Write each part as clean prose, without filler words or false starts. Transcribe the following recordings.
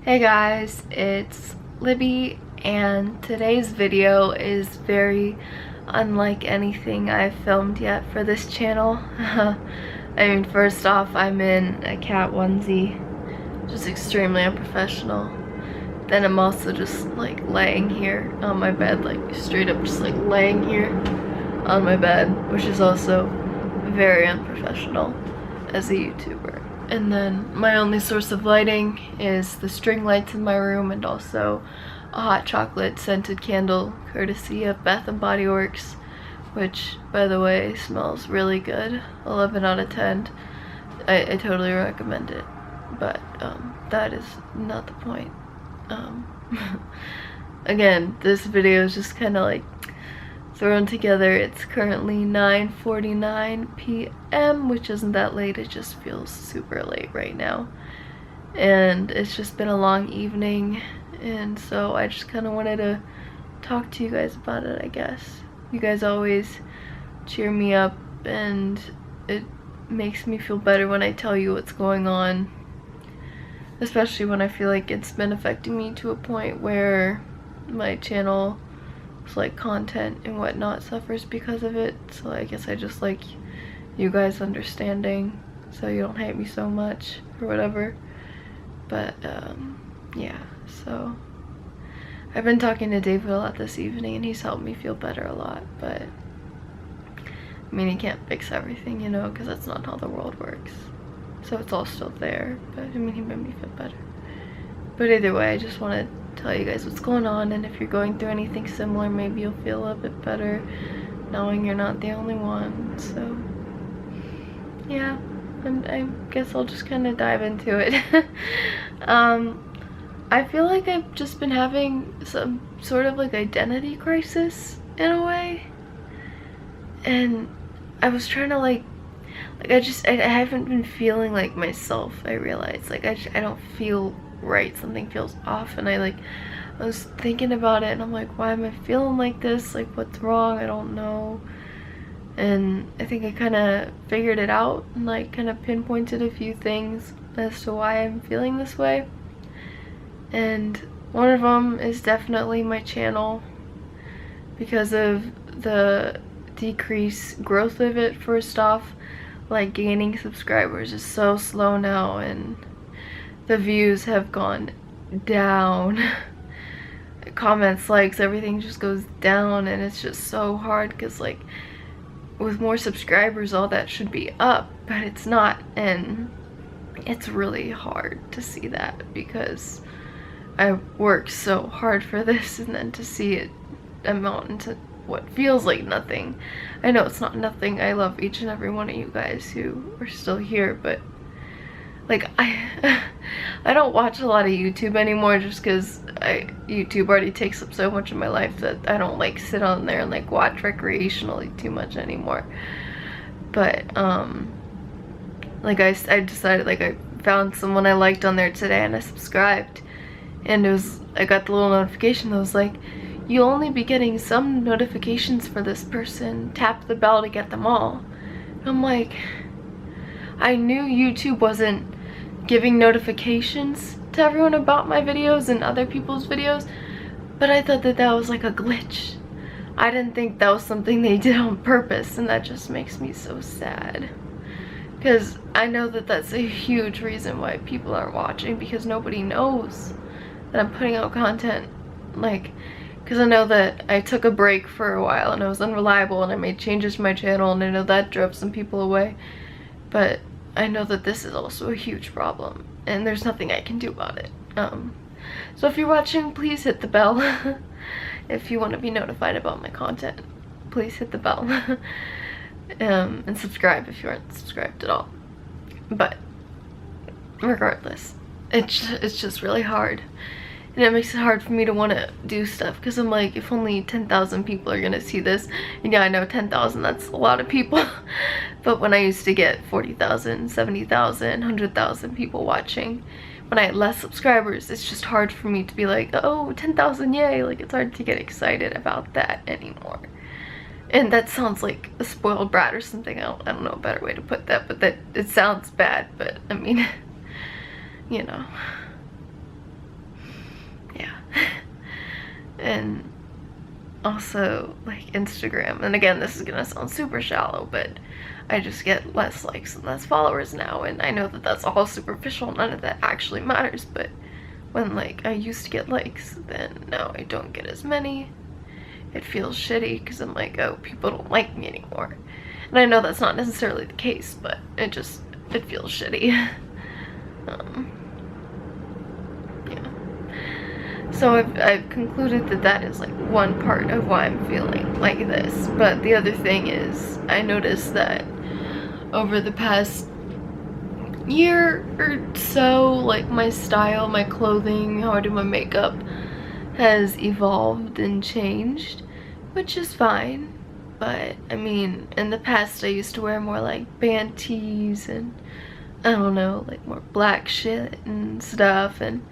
Hey guys, it's Libby, and today's video is very unlike anything I've filmed yet for this channel. I mean, first off, I'm in a cat onesie, just extremely unprofessional. Then I'm also just like laying here on my bed, like straight up just like laying here on my bed, which is also very unprofessional as a YouTuber. And then my only source of lighting is the string lights in my room, and also a hot chocolate scented candle courtesy of Bath & Body Works, which, by the way, smells really good. 11 out of 10. I totally recommend it. But that is not the point. Again, this video is just kind of like thrown together. It's currently 9:49 p.m. which isn't that late, it just feels super late right now. And it's just been a long evening, and so I just kind of wanted to talk to you guys about it, I guess. You guys always cheer me up, and it makes me feel better when I tell you what's going on. Especially when I feel like it's been affecting me to a point where my channel, like content and whatnot, suffers because of it. So I guess I just like you guys understanding, so you don't hate me so much or whatever. But yeah, so I've been talking to David a lot this evening, and he's helped me feel better a lot. But I mean, he can't fix everything, you know, because that's not how the world works. So it's all still there, but I mean, he made me feel better. But either way, I just wanted tell you guys what's going on, and if you're going through anything similar, maybe you'll feel a bit better knowing you're not the only one. So yeah, I guess I'll just kind of dive into it. I feel like I've just been having some sort of like identity crisis in a way, and I was trying to like I haven't been feeling like myself. I realized like I don't feel right, something feels off, and I was thinking about it, and I'm like, why am I feeling like this? Like, what's wrong? I don't know. And I think I kind of figured it out, and like kind of pinpointed a few things as to why I'm feeling this way. And one of them is definitely my channel, because of the decreased growth of it. First off, like, gaining subscribers is so slow now, and the views have gone down. Comments, likes, everything just goes down, and it's just so hard because like with more subscribers all that should be up, but it's not. And it's really hard to see that because I worked so hard for this, and then to see it amount into what feels like nothing. I know it's not nothing. I love each and every one of you guys who are still here, but like I don't watch a lot of YouTube anymore, just because YouTube already takes up so much of my life that I don't like sit on there and like watch recreationally too much anymore. But like I decided, like I found someone I liked on there today, and I subscribed, and I got the little notification that was like, you'll only be getting some notifications for this person, tap the bell to get them all. And I'm like, I knew YouTube wasn't giving notifications to everyone about my videos and other people's videos, but I thought that was like a glitch. I didn't think that was something they did on purpose, and that just makes me so sad, because I know that that's a huge reason why people are watching, because nobody knows that I'm putting out content. Like, because I know that I took a break for a while and I was unreliable, and I made changes to my channel, and I know that drove some people away, but I know that this is also a huge problem, and there's nothing I can do about it. So if you're watching, please hit the bell. If you want to be notified about my content, please hit the bell. And subscribe if you aren't subscribed at all. But regardless, it's just really hard. And it makes it hard for me to want to do stuff, because I'm like, if only 10,000 people are gonna see this, and yeah, I know 10,000, that's a lot of people. But when I used to get 40,000, 70,000, 100,000 people watching, when I had less subscribers, it's just hard for me to be like, oh, 10,000, yay. Like, it's hard to get excited about that anymore. And that sounds like a spoiled brat or something. I don't know a better way to put that, but that it sounds bad, but I mean, you know. And also like Instagram, and again, this is gonna sound super shallow, but I just get less likes and less followers now, and I know that that's all superficial, none of that actually matters, but when like I used to get likes, then now I don't get as many. It feels shitty because I'm like, oh, people don't like me anymore. And I know that's not necessarily the case, but it feels shitty. Yeah. So I've concluded that that is like one part of why I'm feeling like this. But the other thing is, I noticed that over the past year or so, like my style, my clothing, how I do my makeup has evolved and changed, which is fine. But I mean, in the past I used to wear more like band tees and I don't know, like more black shit and stuff, and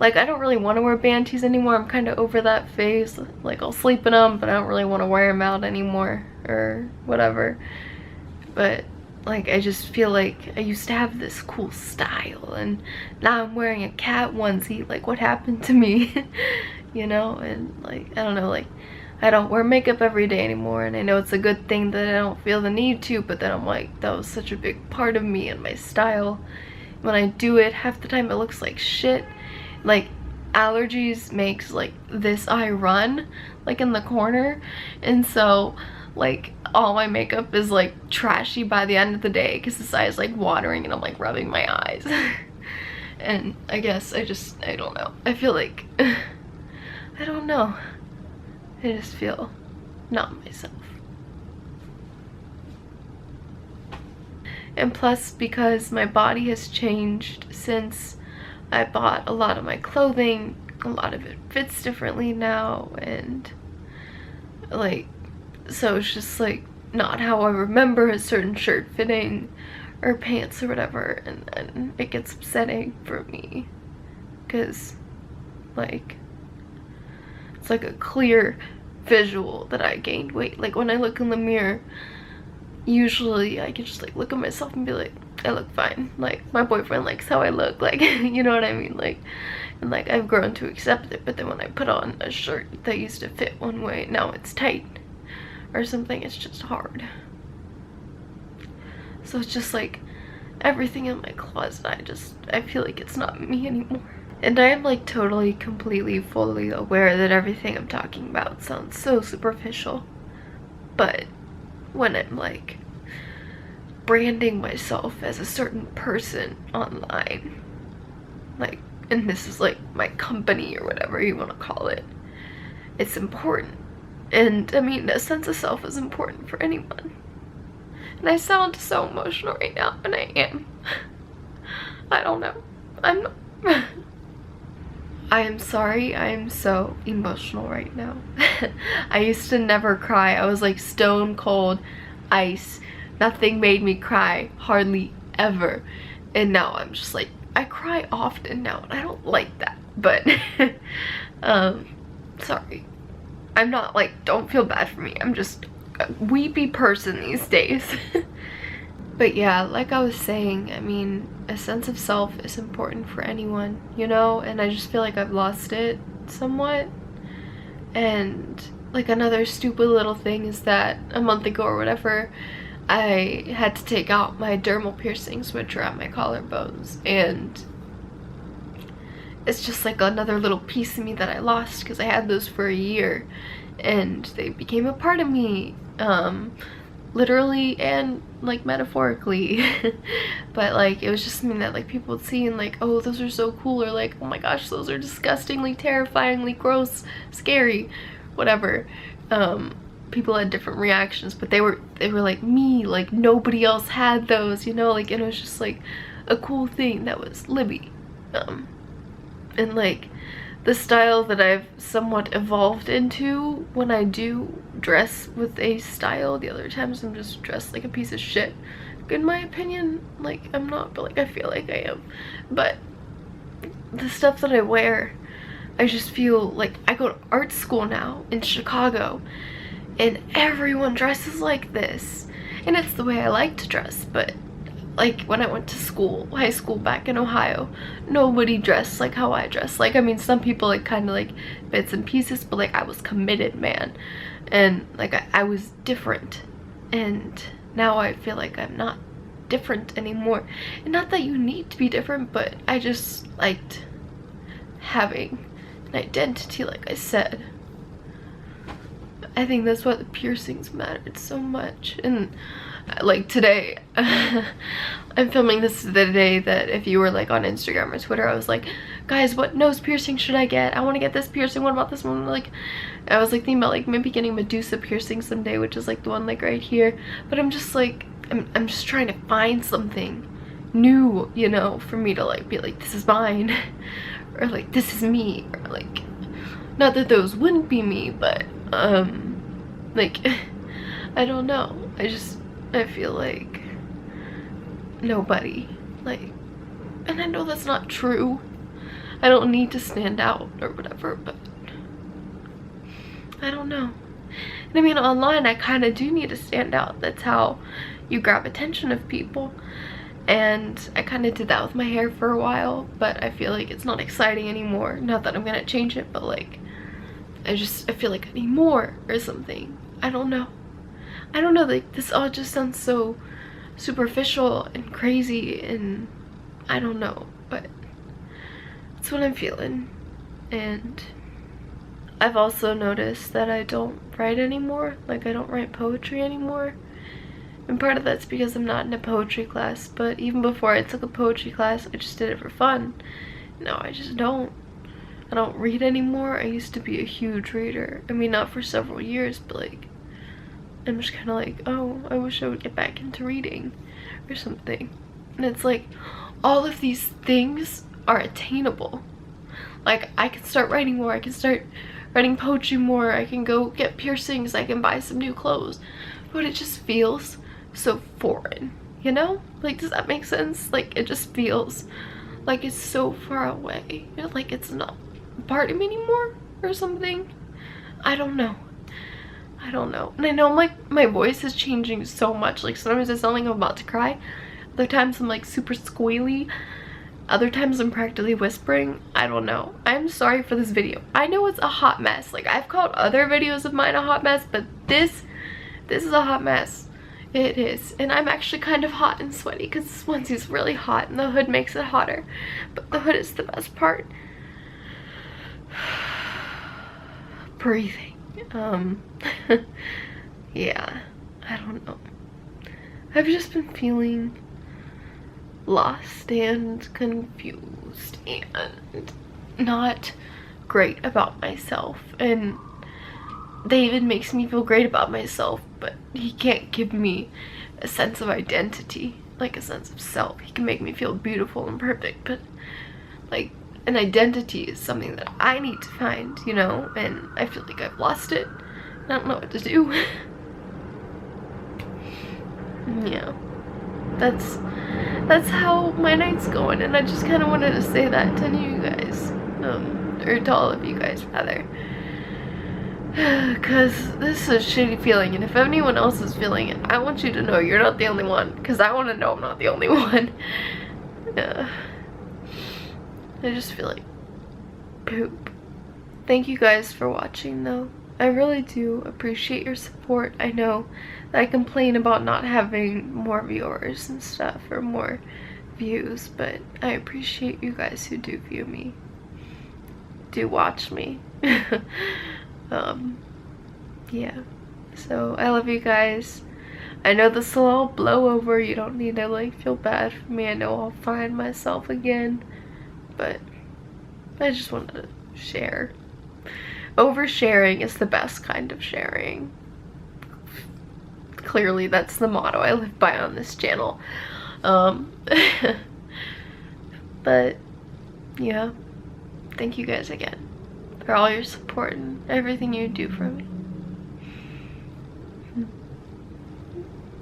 like I don't really want to wear band tees anymore. I'm kind of over that phase. Like I'll sleep in them, but I don't really want to wear them out anymore or whatever. But like I just feel like I used to have this cool style, and now I'm wearing a cat onesie. Like what happened to me? You know? And like I don't know, like I don't wear makeup every day anymore, and I know it's a good thing that I don't feel the need to, but then I'm like, that was such a big part of me and my style. When I do it, half the time it looks like shit. Like allergies makes like this eye run like in the corner, and so like all my makeup is like trashy by the end of the day because this eye is like watering and I'm like rubbing my eyes. And I guess I don't know, I feel like I don't know, I just feel not myself. And plus, because my body has changed since I bought a lot of my clothing, a lot of it fits differently now, and like, so it's just like not how I remember a certain shirt fitting or pants or whatever, and then it gets upsetting for me because like it's like a clear visual that I gained weight. Like when I look in the mirror, usually I can just like look at myself and be like, I look fine. Like my boyfriend likes how I look, like you know what I mean? Like, and like I've grown to accept it, but then when I put on a shirt that used to fit one way, now it's tight or something, it's just hard. So it's just like everything in my closet, I feel like it's not me anymore. And I am like totally, completely, fully aware that everything I'm talking about sounds so superficial, but when I'm like branding myself as a certain person online, like, and this is like my company or whatever you want to call it, it's important. And I mean, a sense of self is important for anyone. And I sound so emotional right now, and I am. I don't know, I'm not. I am sorry, I am so emotional right now. I used to never cry. I was like stone cold ice. Nothing made me cry, hardly ever. And now I'm just like, I cry often now, and I don't like that. But, sorry. I'm not like, don't feel bad for me. I'm just a weepy person these days. But yeah, like I was saying, I mean, a sense of self is important for anyone, you know? And I just feel like I've lost it somewhat. And like another stupid little thing is that a month ago or whatever, I had to take out my dermal piercings, which are at my collarbones, and it's just like another little piece of me that I lost because I had those for a year and they became a part of me, literally and like metaphorically. But like it was just something that like people would see and like, oh, those are so cool, or like, oh my gosh, those are disgustingly, terrifyingly gross, scary, whatever. People had different reactions, but they were like me, like nobody else had those, you know, like, and it was just like a cool thing that was Libby. And like the style that I've somewhat evolved into when I do dress with a style, the other times I'm just dressed like a piece of shit, in my opinion. Like I'm not, but like I feel like I am. But the stuff that I wear, I just feel like I go to art school now in Chicago and everyone dresses like this, and it's the way I like to dress, but like when I went to school, high school back in Ohio, nobody dressed like how I dress. Like, I mean, some people like kind of like bits and pieces, but like I was committed, man. And like I was different. And now I feel like I'm not different anymore. And not that you need to be different, but I just liked having an identity, like I said. I think that's why the piercings mattered so much. And like today, I'm filming this the day that if you were like on Instagram or Twitter, I was like, guys, what nose piercing should I get? I want to get this piercing. What about this one? Like, I was like thinking about like maybe getting Medusa piercing someday, which is like the one like right here. But I'm just like, I'm just trying to find something new, you know, for me to like be like, this is mine, or like this is me, or like, not that those wouldn't be me, but like I don't know. I feel like nobody, like, and I know that's not true. I don't need to stand out or whatever, but I don't know. And I mean, online I kind of do need to stand out. That's how you grab attention of people. And I kind of did that with my hair for a while, but I feel like it's not exciting anymore. Not that I'm gonna change it, but like I feel like I need more or something. I don't know, like this all just sounds so superficial and crazy, and I don't know, but that's what I'm feeling. And I've also noticed that I don't write anymore. Like, I don't write poetry anymore. And part of that's because I'm not in a poetry class, but even before I took a poetry class, I just did it for fun. No, I just don't. I don't read anymore. I used to be a huge reader. I mean, not for several years, but like, I'm just kind of like, oh, I wish I would get back into reading or something. And it's like, all of these things are attainable. Like, I can start writing more. I can start writing poetry more. I can go get piercings. I can buy some new clothes. But it just feels so foreign, you know? Like, does that make sense? Like, it just feels like it's so far away. Like, it's not part of me anymore or something. I don't know. And I know like my voice is changing so much. Like, sometimes I sound like I'm about to cry. Other times I'm like super squealy. Other times I'm practically whispering. I don't know. I'm sorry for this video. I know it's a hot mess. Like, I've called other videos of mine a hot mess, but this is a hot mess. It is. And I'm actually kind of hot and sweaty because this onesie's really hot and the hood makes it hotter. But the hood is the best part. Breathing. Yeah, I don't know. I've just been feeling lost and confused and not great about myself. And David makes me feel great about myself, but he can't give me a sense of identity, like a sense of self. He can make me feel beautiful and perfect, but like an identity is something that I need to find, you know, and I feel like I've lost it. I don't know what to do. Yeah, that's how my night's going, and I just kind of wanted to say that to you guys, or to all of you guys rather, because this is a shitty feeling, and if anyone else is feeling it, I want you to know you're not the only one, because I want to know I'm not the only one. Yeah. I just feel like poop. Thank you guys for watching though. I really do appreciate your support. I know that I complain about not having more viewers and stuff or more views, but I appreciate you guys who do view me, do watch me. Yeah, so I love you guys. I know this will all blow over. You don't need to like feel bad for me. I know I'll find myself again, but I just wanted to share. Oversharing is the best kind of sharing. Clearly that's the motto I live by on this channel. But yeah, thank you guys again for all your support and everything you do for me.